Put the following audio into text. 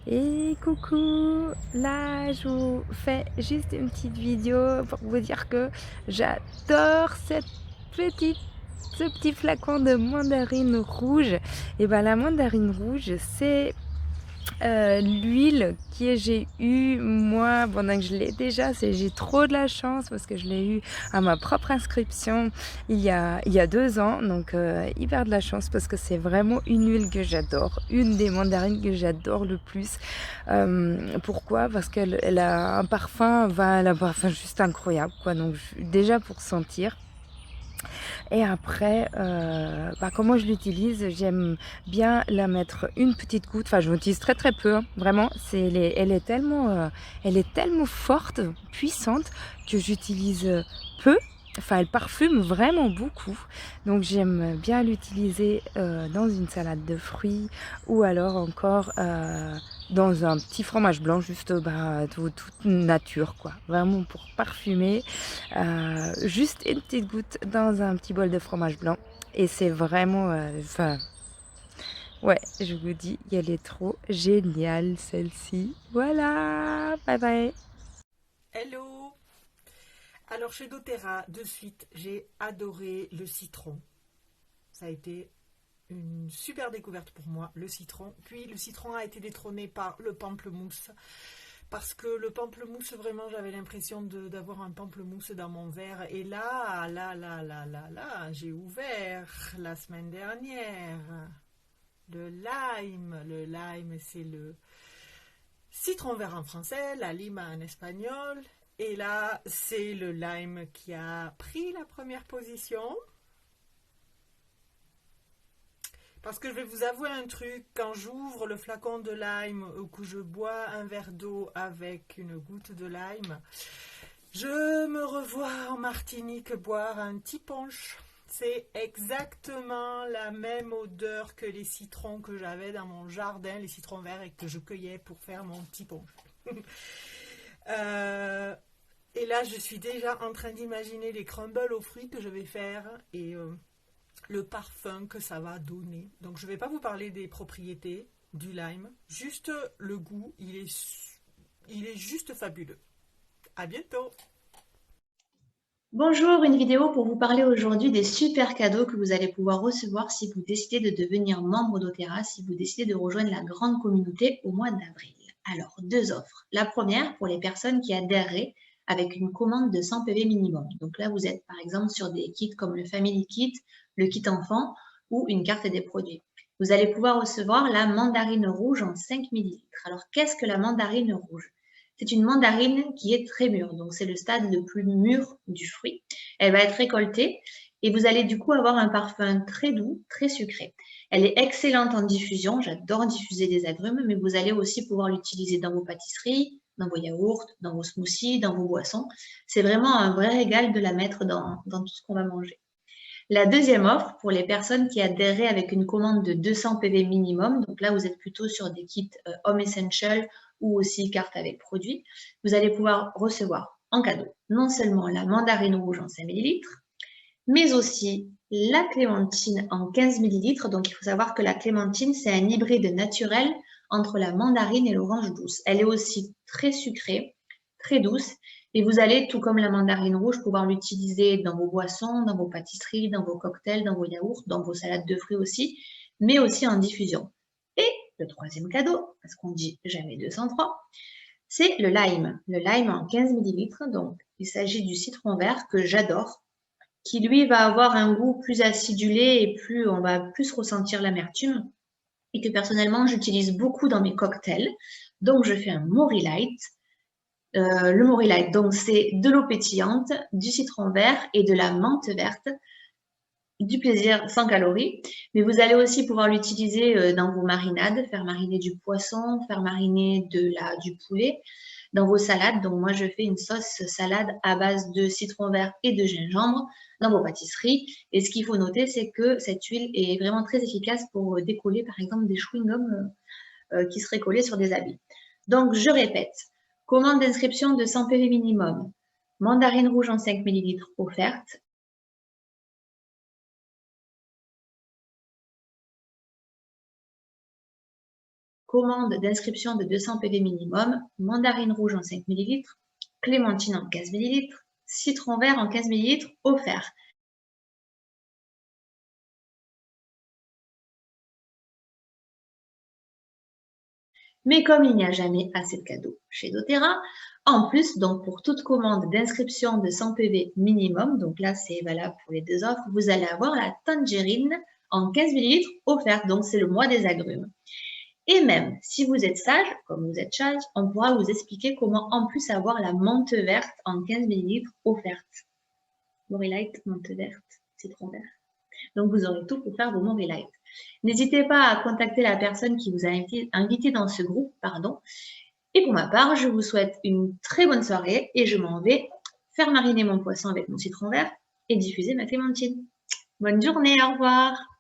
Et coucou, là je vous fais juste une petite vidéo pour vous dire que j'adore petite, ce petit flacon de mandarine rouge. Et ben la mandarine rouge, c'est l'huile que j'ai eue moi pendant que je l'ai déjà, j'ai trop de la chance parce que je l'ai eu à ma propre inscription il y a 2 ans, donc hyper de la chance parce que c'est vraiment une huile que j'adore, une des mandarines que j'adore le plus. Pourquoi? Parce qu'elle a un parfum, elle a un parfum juste incroyable, quoi. Donc déjà pour sentir. Et après, comment je l'utilise, j'aime bien la mettre une petite goutte. Enfin, je l'utilise très très peu, hein. Vraiment. Elle est tellement forte, puissante que j'utilise peu. Enfin, elle parfume vraiment beaucoup. Donc, j'aime bien l'utiliser dans une salade de fruits ou alors encore dans un petit fromage blanc, juste toute nature, quoi. Vraiment pour parfumer. Juste une petite goutte dans un petit bol de fromage blanc. Et c'est vraiment... ouais, je vous dis, elle est trop géniale, celle-ci. Voilà, bye bye. Hello. Alors chez doTERRA, de suite, j'ai adoré le citron. Ça a été une super découverte pour moi, le citron. Puis le citron a été détrôné par le pamplemousse. Parce que le pamplemousse, vraiment, j'avais l'impression d'avoir un pamplemousse dans mon verre. Et là, j'ai ouvert la semaine dernière le lime. Le lime, c'est le citron vert en français, la lima en espagnol. Et là, c'est le lime qui a pris la première position. Parce que je vais vous avouer un truc, quand j'ouvre le flacon de lime ou que je bois un verre d'eau avec une goutte de lime, je me revois en Martinique boire un petit punch. C'est exactement la même odeur que les citrons que j'avais dans mon jardin, les citrons verts et que je cueillais pour faire mon petit punch. Euh, et là, je suis déjà en train d'imaginer les crumbles aux fruits que je vais faire et le parfum que ça va donner. Donc, je ne vais pas vous parler des propriétés du lime, juste le goût, il est juste fabuleux. À bientôt! Bonjour, une vidéo pour vous parler aujourd'hui des super cadeaux que vous allez pouvoir recevoir si vous décidez de devenir membre doTERRA, si vous décidez de rejoindre la grande communauté au mois d'avril. Alors, 2 offres. La première pour les personnes qui adhéreraient avec une commande de 100 PV minimum. Donc là, vous êtes par exemple sur des kits comme le Family Kit, le kit enfant ou une carte des produits. Vous allez pouvoir recevoir la mandarine rouge en 5 millilitres. Alors, qu'est-ce que la mandarine rouge? C'est une mandarine qui est très mûre, donc c'est le stade le plus mûr du fruit. Elle va être récoltée et vous allez du coup avoir un parfum très doux, très sucré. Elle est excellente en diffusion, j'adore diffuser des agrumes, mais vous allez aussi pouvoir l'utiliser dans vos pâtisseries, dans vos yaourts, dans vos smoothies, dans vos boissons. C'est vraiment un vrai régal de la mettre dans tout ce qu'on va manger. La deuxième offre, pour les personnes qui adhéreraient avec une commande de 200 PV minimum, donc là vous êtes plutôt sur des kits Home Essential ou aussi carte avec produit, vous allez pouvoir recevoir en cadeau non seulement la mandarine rouge en 5 millilitres, mais aussi la clémentine en 15 millilitres. Donc il faut savoir que la clémentine, c'est un hybride naturel entre la mandarine et l'orange douce. Elle est aussi très sucrée, très douce. Et vous allez, tout comme la mandarine rouge, pouvoir l'utiliser dans vos boissons, dans vos pâtisseries, dans vos cocktails, dans vos yaourts, dans vos salades de fruits aussi, mais aussi en diffusion. Et le troisième cadeau, parce qu'on dit jamais 203, c'est le lime. Le lime en 15 millilitres. Donc, il s'agit du citron vert que j'adore, qui lui va avoir un goût plus acidulé et on va plus ressentir l'amertume, et que personnellement j'utilise beaucoup dans mes cocktails. Donc je fais un Mori Light. Le Mori Light, donc c'est de l'eau pétillante, du citron vert et de la menthe verte, du plaisir sans calories. Mais vous allez aussi pouvoir l'utiliser dans vos marinades, faire mariner du poisson, faire mariner du poulet, dans vos salades. Donc moi, je fais une sauce salade à base de citron vert et de gingembre dans vos pâtisseries. Et ce qu'il faut noter, c'est que cette huile est vraiment très efficace pour décoller, par exemple, des chewing-gums qui seraient collés sur des habits. Donc, je répète, commande d'inscription de 100 PV minimum, mandarine rouge en 5 millilitres offerte, commande d'inscription de 200 PV minimum, mandarine rouge en 5 ml, clémentine en 15 ml, citron vert en 15 ml offert. Mais comme il n'y a jamais assez de cadeaux chez doTERRA, en plus, donc pour toute commande d'inscription de 100 PV minimum, donc là c'est valable pour les deux offres, vous allez avoir la tangerine en 15 ml offerte, donc c'est le mois des agrumes. Et même si vous êtes sage, comme vous êtes sage, on pourra vous expliquer comment en plus avoir la menthe verte en 15 ml offerte. Morelight, menthe verte, citron vert. Donc vous aurez tout pour faire vos Morelight. N'hésitez pas à contacter la personne qui vous a invité dans ce groupe, pardon. Et pour ma part, je vous souhaite une très bonne soirée et je m'en vais faire mariner mon poisson avec mon citron vert et diffuser ma clémentine. Bonne journée, au revoir!